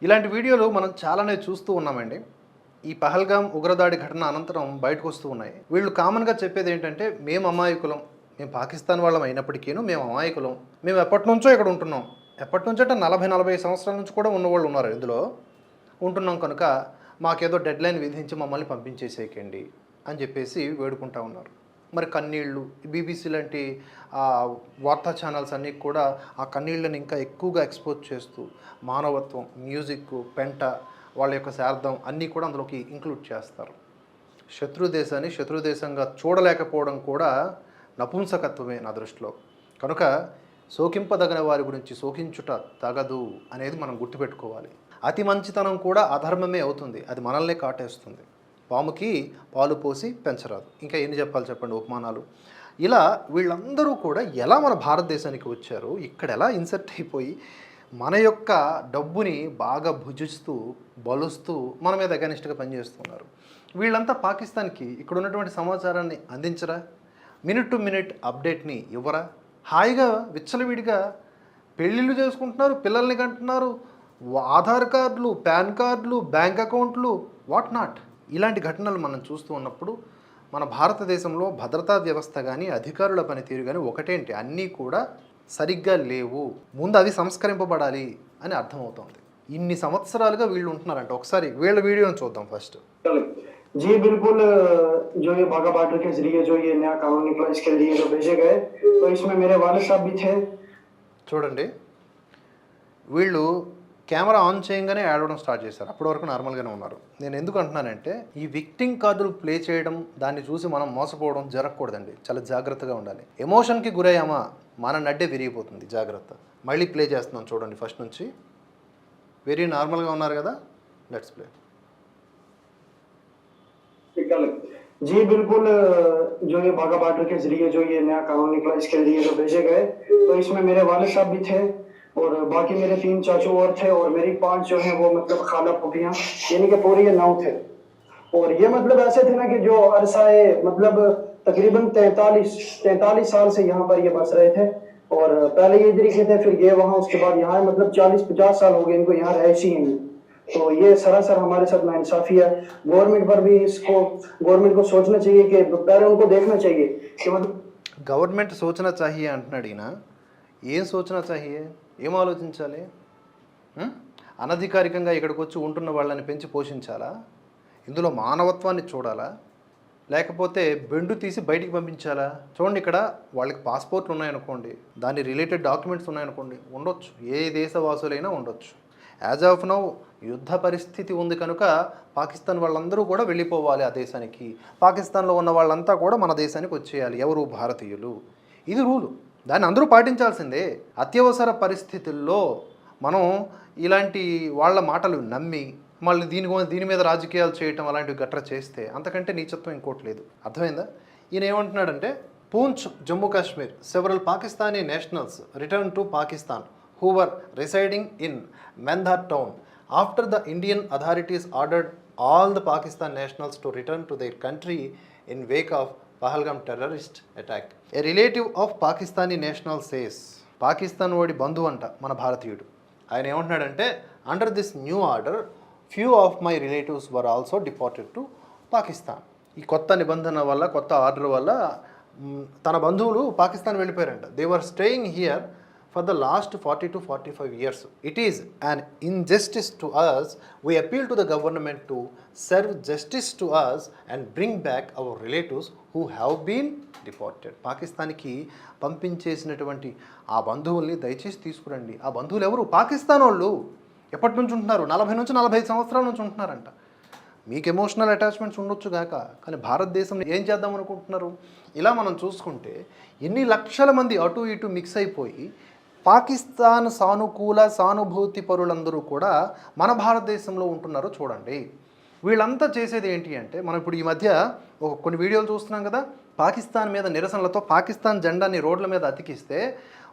ఇలాంటి వీడియోలు మనం చాలానే చూస్తూ ఉన్నామండి. ఈ పహల్గామ్ ఉగ్రదాడి ఘటన అనంతరం బయటకు వస్తూ ఉన్నాయి. వీళ్ళు కామన్‌గా చెప్పేది ఏంటంటే, మేము అమాయకులం, మేము పాకిస్తాన్ వాళ్ళం అయినప్పటికీను మేము అమాయకులం, మేము ఎప్పటినుంచో ఇక్కడ ఉంటున్నాం. ఎప్పటినుంచో అంటే 40 సంవత్సరాల నుంచి కూడా ఉన్నవాళ్ళు ఉన్నారు ఇందులో. ఉంటున్నాం కనుక మాకేదో డెడ్‌లైన్ విధించి మమ్మల్ని పంపించేసేయకండి అని చెప్పేసి వేడుకుంటా ఉన్నారు. మరి కన్నీళ్ళు, బీబీసీ లాంటి వార్తా ఛానల్స్ అన్నీ కూడా ఆ కన్నీళ్ళని ఇంకా ఎక్కువగా ఎక్స్‌పోజ్ చేస్తూ మానవత్వం, మ్యూజిక్, పెంట, వాళ్ళ యొక్క శార్థం అన్నీ కూడా అందులోకి ఇంక్లూడ్ చేస్తారు. శత్రు దేశాన్ని శత్రు దేశంగా చూడలేకపోవడం కూడా నపుంసకత్వమే నా దృష్టిలో. కనుక శోకింపదగిన వారి గురించి శోకించుట తగదు అనేది మనం గుర్తుపెట్టుకోవాలి. అతి మంచితనం కూడా అధర్మమే అవుతుంది, అది మనల్నే కాటేస్తుంది. పాముకి పాలు పోసి పెంచరాదు. ఇంకా ఎన్ని చెప్పాలి చెప్పండి ఉపమానాలు. ఇలా వీళ్ళందరూ కూడా ఎలా మన భారతదేశానికి వచ్చారు, ఇక్కడ ఎలా ఇన్సర్ట్ అయిపోయి మన యొక్క డబ్బుని బాగా భుజిస్తూ బలుస్తూ మన మీద అగనిస్ట్గా పనిచేస్తున్నారు. వీళ్ళంతా పాకిస్తాన్కి ఇక్కడ ఉన్నటువంటి సమాచారాన్ని అందించరా, మినిట్ టు మినిట్ అప్డేట్ని ఇవ్వరా, హాయిగా విచ్చలవిడిగా పెళ్ళిళ్ళు చేసుకుంటున్నారు, పిల్లల్ని కంటున్నారు, ఆధార్ కార్డులు, పాన్ కార్డులు, బ్యాంక్ అకౌంట్లు, వాట్ నాట్. ఇలాంటి ఘటనలు మనం చూస్తూ ఉన్నప్పుడు మన భారతదేశంలో భద్రతా వ్యవస్థ కానీ అధికారుల పనితీరు కానీ ఒకటేంటి, అన్నీ కూడా సరిగ్గా లేవు, ముందు అవి సంస్కరింపబడాలి అని అర్థమవుతుంది. ఇన్ని సంవత్సరాలుగా వీళ్ళు ఉంటున్నారంట. ఒకసారి వీళ్ళ వీడియోని చూద్దాం ఫస్ట్. जी बिल्कुल, जो ये बाघा बॉर्डर के जरिए जो ये नया कानून निकला इसके लिए जो भेजे गए, तो इसमें मेरे वालिद साहब भी थे. చూడండి, వీళ్ళు కెమెరా ఆన్ చేయగానే ఏడవడం స్టార్ట్ చేశారు. అప్పటి వరకు నార్మల్గానే ఉన్నారు. నేను ఎందుకు అంటున్నానంటే, ఈ విక్టింగ్ కార్డులు ప్లే చేయడం, దాన్ని చూసి మనం మోసపోవడం జరగకూడదండి. చాలా జాగ్రత్తగా ఉండాలి. ఎమోషన్కి గురయ్యామా మన నడ్డే విరిగిపోతుంది. జాగ్రత్త. మళ్ళీ ప్లే చేస్తున్నాం చూడండి ఫస్ట్ నుంచి. వెరీ నార్మల్గా ఉన్నారు కదా, లెట్స్ ప్లే. जी बिल्कुल, जो ये बाघा बॉर्डर के जरिए जो ये नया कानून निकला इसके लिए जो भेजे गए, तो इसमें मेरे वालिद साहब भी थे और बाकी मेरे 3 चाचू और थे और मेरी 5 जो है वो मतलब खाला फूफियां, यानी कि पूरे ये 9 थे. और ये मतलब ऐसे थे ना कि जो अरसाए मतलब तकरीबन 43 साल से यहाँ पर ये बस रहे थे. और पहले ये इधर के थे, फिर गए वहाँ, उसके बाद यहाँ मतलब 40-50 साल हो गए इनको यहाँ रहायशी हैं. तो ये सरासर हमारे साथ नाइंसाफी है. गवर्नमेंट पर भी इसको, गवर्नमेंट को सोचना चाहिए कि पहले उनको देखना चाहिए कि मतलब గవర్నమెంట్ సోచన చాహియే అంటున్నాడు ఈయన. ఏం సోచన చాహియే, ఏం ఆలోచించాలి? అనధికారికంగా ఇక్కడికి వచ్చి ఉంటున్న వాళ్ళని పెంచి పోషించాలా? ఇందులో మానవత్వాన్ని చూడాలా, లేకపోతే బెండు తీసి బయటికి పంపించాలా? చూడండి, ఇక్కడ వాళ్ళకి పాస్పోర్ట్లు ఉన్నాయనుకోండి, దాని రిలేటెడ్ డాక్యుమెంట్స్ ఉన్నాయనుకోండి, ఉండొచ్చు, ఏ దేశవాసులైనా ఉండొచ్చు. యాజ్ ఆఫ్ నౌ యుద్ధ పరిస్థితి ఉంది కనుక పాకిస్తాన్ వాళ్ళందరూ కూడా వెళ్ళిపోవాలి ఆ దేశానికి. పాకిస్తాన్లో ఉన్న వాళ్ళంతా కూడా మన దేశానికి వచ్చేయాలి, ఎవరు? భారతీయులు. ఇది రూలు, దాన్ని అందరూ పాటించాల్సిందే. అత్యవసర పరిస్థితుల్లో మనం ఇలాంటి వాళ్ళ మాటలు నమ్మి మళ్ళీ దీని మీద రాజకీయాలు చేయటం అలాంటివి గట్ర చేస్తే అంతకంటే నీచత్వం ఇంకోటి లేదు. అర్థమైందా? ఈయన ఏమంటున్నాడంటే, Poonch, Jammu Kashmir, several Pakistani nationals return to Pakistan who were residing in Mandhar town after the Indian authorities ordered all the Pakistan nationals to return to their country in wake of Pahalgam terrorist attack. A relative of Pakistani national says, Pakistan వాడి బంధువు అంట మన భారతీయుడు. ఆయన ఏమంటున్నాడంటే, under this new order few of my relatives were also deported to Pakistan. ఈ కొత్త నిబంధన వల్ల, కొత్త ఆర్డర్ వల్ల తన బంధువులు పాకిస్తాన్ వెళ్ళిపోయారంట. They were staying here for the last 40 to 45 years. It is an injustice to us. We appeal to the government to serve justice to us and bring back our relatives who have been deported. పాకిస్తాన్కి పంపించేసినటువంటి ఆ బంధువుల్ని దయచేసి తీసుకురండి. ఆ బంధువులు ఎవరు? పాకిస్తాన్ వాళ్ళు. ఎప్పటి నుంచి ఉంటున్నారు? 40 నుంచి 45 సంవత్సరాల నుంచి ఉంటున్నారంట. మీకు ఎమోషనల్ అటాచ్మెంట్స్ ఉండొచ్చు గాక, కానీ భారతదేశంలో ఏం చేద్దాం అనుకుంటున్నారు? ఇలా మనం చూసుకుంటే ఎన్ని లక్షల మంది అటు ఇటు మిక్స్ అయిపోయి పాకిస్తాన్ సానుకూల సానుభూతి పరులందరూ కూడా మన భారతదేశంలో ఉంటున్నారు. చూడండి, వీళ్ళంతా చేసేది ఏంటి అంటే, మనం ఇప్పుడు ఈ మధ్య కొన్ని వీడియోలు చూస్తున్నాం కదా, పాకిస్తాన్ మీద నిరసనలతో పాకిస్తాన్ జెండాని రోడ్ల మీద అతికిస్తే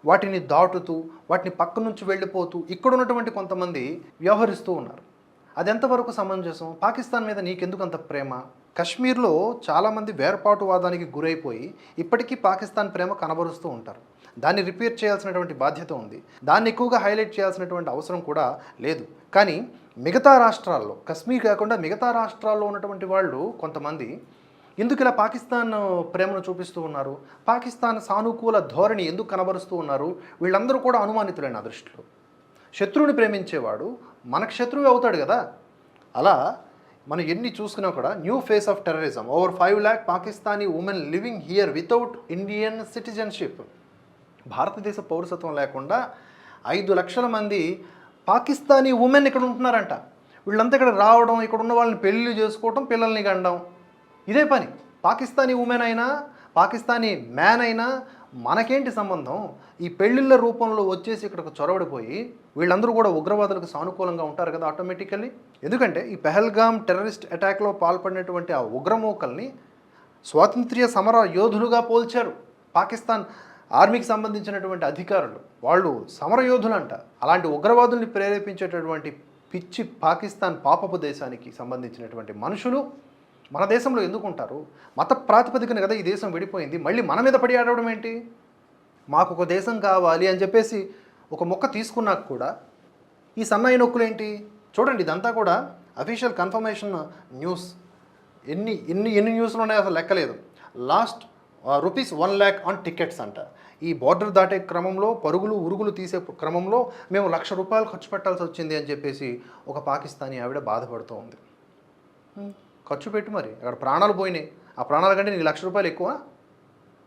వాటిని దాటుతూ, వాటిని పక్క నుంచి వెళ్ళిపోతూ ఇక్కడ ఉన్నటువంటి కొంతమంది వ్యవహరిస్తూ ఉన్నారు. అది ఎంతవరకు సమంజసం? పాకిస్తాన్ మీద నీకెందుకు అంత ప్రేమ? కశ్మీర్లో చాలామంది వేర్పాటువాదానికి గురైపోయి ఇప్పటికీ పాకిస్తాన్ ప్రేమ కనబరుస్తూ ఉంటారు. దాన్ని రిపేర్ చేయాల్సినటువంటి బాధ్యత ఉంది. దాన్ని ఎక్కువగా హైలైట్ చేయాల్సినటువంటి అవసరం కూడా లేదు. కానీ మిగతా రాష్ట్రాల్లో, కశ్మీర్ కాకుండా మిగతా రాష్ట్రాల్లో ఉన్నటువంటి వాళ్ళు కొంతమంది ఎందుకు ఇలా పాకిస్తాన్ ప్రేమను చూపిస్తూ ఉన్నారు, పాకిస్తాన్ సానుకూల ధోరణి ఎందుకు కనబరుస్తూ ఉన్నారు, వీళ్ళందరూ కూడా అనుమానితులైన నా దృష్టిలో. శత్రువుని ప్రేమించేవాడు మనకు శత్రువు అవుతాడు కదా. అలా మనం ఎన్ని చూసుకున్నా కూడా new face of terrorism, over 5 lakh Pakistani women living here without Indian citizenship. భారతదేశ పౌరసత్వం లేకుండా 5 లక్షల మంది పాకిస్తానీ ఉమెన్ ఇక్కడ ఉంటున్నారంట. వీళ్ళంతా ఇక్కడ రావడం, ఇక్కడ ఉన్న వాళ్ళని పెళ్లి చేసుకోవడం, పిల్లల్ని కండం, ఇదే పని. పాకిస్తానీ ఉమెన్ అయినా పాకిస్తానీ మ్యాన్ అయినా మనకేంటి సంబంధం? ఈ పెళ్ళిళ్ళ రూపంలో వచ్చేసి ఇక్కడికి చొరవడిపోయి వీళ్ళందరూ కూడా ఉగ్రవాదులకు సానుకూలంగా ఉంటారు కదా ఆటోమేటికల్లీ. ఎందుకంటే ఈ పెహల్గామ్ టెర్రరిస్ట్ అటాక్లో పాల్పడినటువంటి ఆ ఉగ్రమూకల్ని స్వాతంత్ర్య సమర యోధులుగా పోల్చారు పాకిస్తాన్ ఆర్మీకి సంబంధించినటువంటి అధికారులు. వాళ్ళు సమరయోధులంట. అలాంటి ఉగ్రవాదుల్ని ప్రేరేపించేటటువంటి పిచ్చి పాకిస్తాన్ పాపపు దేశానికి సంబంధించినటువంటి మనుషులు మన దేశంలో ఎందుకు ఉంటారు? మత ప్రాతిపదికన కదా ఈ దేశం విడిపోయింది. మళ్ళీ మన మీద పడి ఆడవడం ఏంటి? మాకు ఒక దేశం కావాలి అని చెప్పేసి ఒక మొక్క తీసుకున్నాక కూడా ఈ సన్నాయి నొక్కులు ఏంటి? చూడండి, ఇదంతా కూడా అఫీషియల్ కన్ఫర్మేషన్ న్యూస్. ఎన్ని ఎన్ని ఎన్ని న్యూస్లు ఉన్నాయో అసలు లెక్కలేదు. లాస్ట్ ₹1 lakh ఆన్ టికెట్స్ అంట. ఈ బార్డర్ దాటే క్రమంలో, పరుగులు ఉరుగులు తీసే క్రమంలో మేము ₹1,00,000 ఖర్చు పెట్టాల్సి వచ్చింది అని చెప్పేసి ఒక పాకిస్తానీ ఆవిడ బాధపడుతూ ఉంది. ఖర్చు పెట్టి మరి అక్కడ ప్రాణాలు పోయినాయి. ఆ ప్రాణాల కంటే నీకు ₹1,00,000 ఎక్కువ?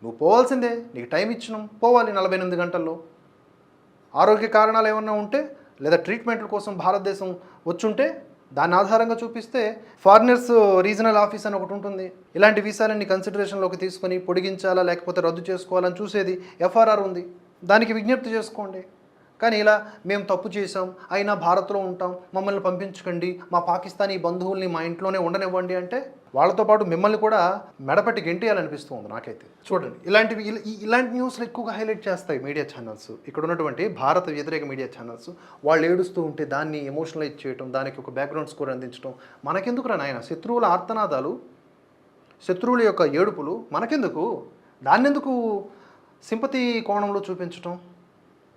నువ్వు పోవాల్సిందే. నీకు టైం ఇచ్చినాం, పోవాలి 48 గంటల్లో. ఆరోగ్య కారణాలు ఏమన్నా ఉంటే లేదా ట్రీట్మెంట్ల కోసం భారతదేశం వచ్చుంటే దాన్ని ఆధారంగా చూపిస్తే ఫారినర్స్ రీజనల్ ఆఫీస్ అని ఒకటి ఉంటుంది. ఇలాంటి వీసాలన్నీ కన్సిడరేషన్లోకి తీసుకొని పొడిగించాలా లేకపోతే రద్దు చేసుకోవాలని చూసేది ఎఫ్ఆర్ఆర్ ఉంది. దానికి విజ్ఞప్తి చేసుకోండి. కానీ ఇలా మేము తప్పు చేసాం, అయినా భారత్లో ఉంటాం, మమ్మల్ని పంపించకండి, మా పాకిస్తానీ బంధువుల్ని మా ఇంట్లోనే ఉండనివ్వండి అంటే వాళ్ళతో పాటు మిమ్మల్ని కూడా మెడపట్టి గెంటేయాలనిపిస్తూ ఉంది నాకైతే. చూడండి, ఇలాంటి న్యూస్లు ఎక్కువగా హైలైట్ చేస్తాయి మీడియా ఛానల్స్. ఇక్కడ ఉన్నటువంటి భారత వ్యతిరేక మీడియా ఛానల్స్. వాళ్ళు ఏడుస్తూ ఉంటే దాన్ని ఎమోషనలైజ్ చేయటం, దానికి ఒక బ్యాక్గ్రౌండ్ స్కోర్ అందించడం. మనకెందుకురా నాయన? శత్రువుల ఆర్తనాదాలు, శత్రువుల యొక్క ఏడుపులు మనకెందుకు? దాన్నెందుకు సింపతి కోణంలో చూపించటం?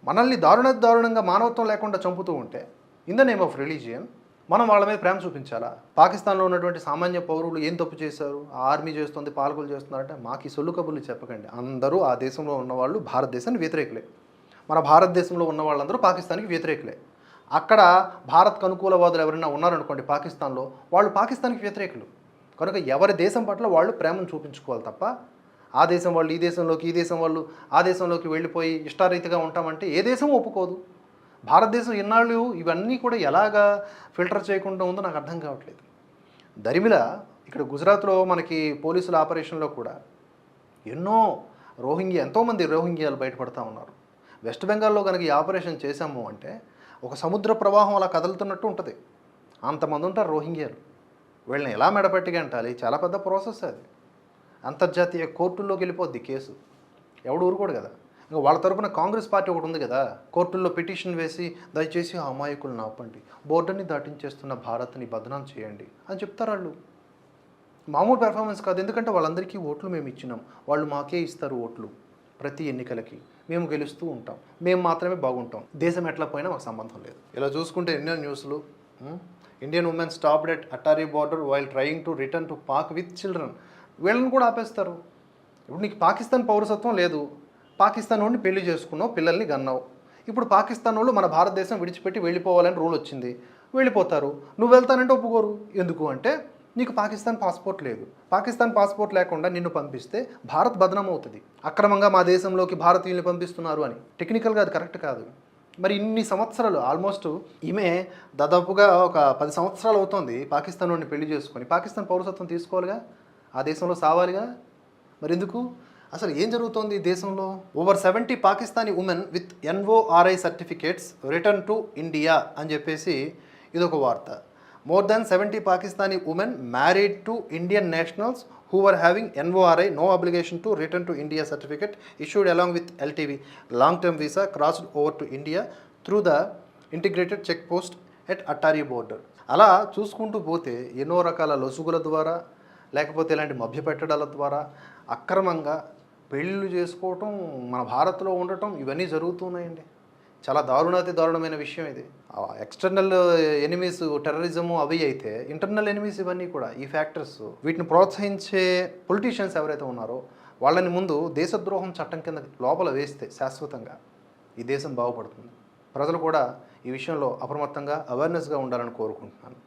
మనల్ని దారుణంగా మానవత్వం లేకుండా చంపుతూ ఉంటే in the name of religion మనం వాళ్ళ మీద ప్రేమ చూపించాలా? పాకిస్తాన్లో ఉన్నటువంటి సామాన్య పౌరులు ఏం తప్పు చేశారు? ఆర్మీ చేస్తుంది, పాలకులు చేస్తున్నారంటే మాకు ఈ సొల్లు కబుర్లు చెప్పకండి. అందరూ ఆ దేశంలో ఉన్నవాళ్ళు భారతదేశానికి వ్యతిరేకులే. మన భారతదేశంలో ఉన్న వాళ్ళందరూ పాకిస్తాన్కి వ్యతిరేకులే. అక్కడ భారత్కు అనుకూలవాదులు ఎవరైనా ఉన్నారనుకోండి పాకిస్తాన్లో, వాళ్ళు పాకిస్తాన్కి వ్యతిరేకులు. కనుక ఎవరి దేశం పట్ల వాళ్ళు ప్రేమను చూపించుకోవాలి తప్ప ఆ దేశం వాళ్ళు ఈ దేశంలోకి, ఈ దేశం వాళ్ళు ఆ దేశంలోకి వెళ్ళిపోయి ఇష్టారీతిగా ఉంటామంటే ఏ దేశం ఒప్పుకోదు. భారతదేశం ఇన్నాళ్ళు ఇవన్నీ కూడా ఎలాగా ఫిల్టర్ చేయకుండా ఉందో నాకు అర్థం కావట్లేదు. దరిమిల ఇక్కడ గుజరాత్లో మనకి పోలీసుల ఆపరేషన్లో కూడా ఎంతోమంది రోహింగ్యాలు బయటపడతా ఉన్నారు. వెస్ట్ బెంగాల్లో కనుక ఈ ఆపరేషన్ చేశాము అంటే ఒక సముద్ర ప్రవాహం అలా కదులుతున్నట్టు ఉంటుంది. అంతమంది ఉంటారు రోహింగ్యాలు. వీళ్ళని ఎలా మెడపట్టిగా అంటాలి? చాలా పెద్ద ప్రాసెస్ అది. అంతర్జాతీయ కోర్టుల్లోకి వెళ్ళిపోద్ది కేసు. ఎవడు ఊరుకోడు కదా. ఇంకా వాళ్ళ తరపున కాంగ్రెస్ పార్టీ ఒకటి ఉంది కదా, కోర్టుల్లో పిటిషన్ వేసి దయచేసి ఆ అమాయకులను ఆపండి, బోర్డర్ని దాటించేస్తున్న భారత్ని బదనాం చేయండి అని చెప్తారు వాళ్ళు. మామూలు పెర్ఫార్మెన్స్ కాదు. ఎందుకంటే వాళ్ళందరికీ ఓట్లు మేము ఇచ్చినాం, వాళ్ళు మాకే ఇస్తారు ఓట్లు ప్రతి ఎన్నికలకి, మేము గెలుస్తూ ఉంటాం, మేము మాత్రమే బాగుంటాం, దేశం ఎట్లా పోయినా మాకు సంబంధం లేదు. ఇలా చూసుకుంటే ఎన్నో న్యూస్లు. Indian women stopped at Attari border while trying to return to Pak with children. వీళ్ళని కూడా ఆపేస్తారు. ఇప్పుడు నీకు పాకిస్తాన్ పౌరసత్వం లేదు, పాకిస్తాన్ వాడిని పెళ్లి చేసుకున్నావు, పిల్లల్ని గన్నావు. ఇప్పుడు పాకిస్తాన్ వాళ్ళు మన భారతదేశం విడిచిపెట్టి వెళ్ళిపోవాలని రూల్ వచ్చింది, వెళ్ళిపోతారు. నువ్వు వెళ్తానంటే ఒప్పుకోరు. ఎందుకు అంటే నీకు పాకిస్తాన్ పాస్పోర్ట్ లేదు. పాకిస్తాన్ పాస్పోర్ట్ లేకుండా నిన్ను పంపిస్తే భారత్ బదనాం అవుతుంది. అక్రమంగా మా దేశంలోకి భారతీయుల్ని పంపిస్తున్నారు అని. టెక్నికల్గా అది కరెక్ట్ కాదు. మరి ఇన్ని సంవత్సరాలు, ఆల్మోస్ట్ ఈమె దాదాపుగా ఒక 10 సంవత్సరాలు అవుతుంది పాకిస్తాన్ వాడిని పెళ్లి చేసుకొని. పాకిస్తాన్ పౌరసత్వం తీసుకోవాలిగా, ఆ దేశంలో సావాలిగా. మరి ఎందుకు? అసలు ఏం జరుగుతోంది ఈ దేశంలో? Over 70 Pakistani women with NORI certificates return to India అని చెప్పేసి ఇదొక వార్త. More than 70 Pakistani women married to Indian nationals who were having NORI, no obligation to return to India certificate issued along with LTV, long-term visa, crossed over to India through the integrated check post at Attari border. అలా చూసుకుంటూ పోతే ఎన్నో రకాల లొసుగుల ద్వారా లేకపోతే ఇలాంటి మభ్యపెట్టడాల ద్వారా అక్రమంగా పెళ్ళిళ్ళు చేసుకోవటం, మన భారత్లో ఉండటం ఇవన్నీ జరుగుతున్నాయండి. చాలా దారుణాతి దారుణమైన విషయం ఇది. ఎక్స్టర్నల్ ఎనిమీస్ టెర్రరిజము అవి అయితే, ఇంటర్నల్ ఎనిమీస్ ఇవన్నీ కూడా ఈ ఫ్యాక్టర్స్. వీటిని ప్రోత్సహించే పొలిటీషియన్స్ ఎవరైతే ఉన్నారో వాళ్ళని ముందు దేశద్రోహం చట్టం కింద లోపల వేస్తే శాశ్వతంగా ఈ దేశం బాగుపడుతుంది. ప్రజలు కూడా ఈ విషయంలో అప్రమత్తంగా అవేర్నెస్గా ఉండాలని కోరుకుంటున్నాను.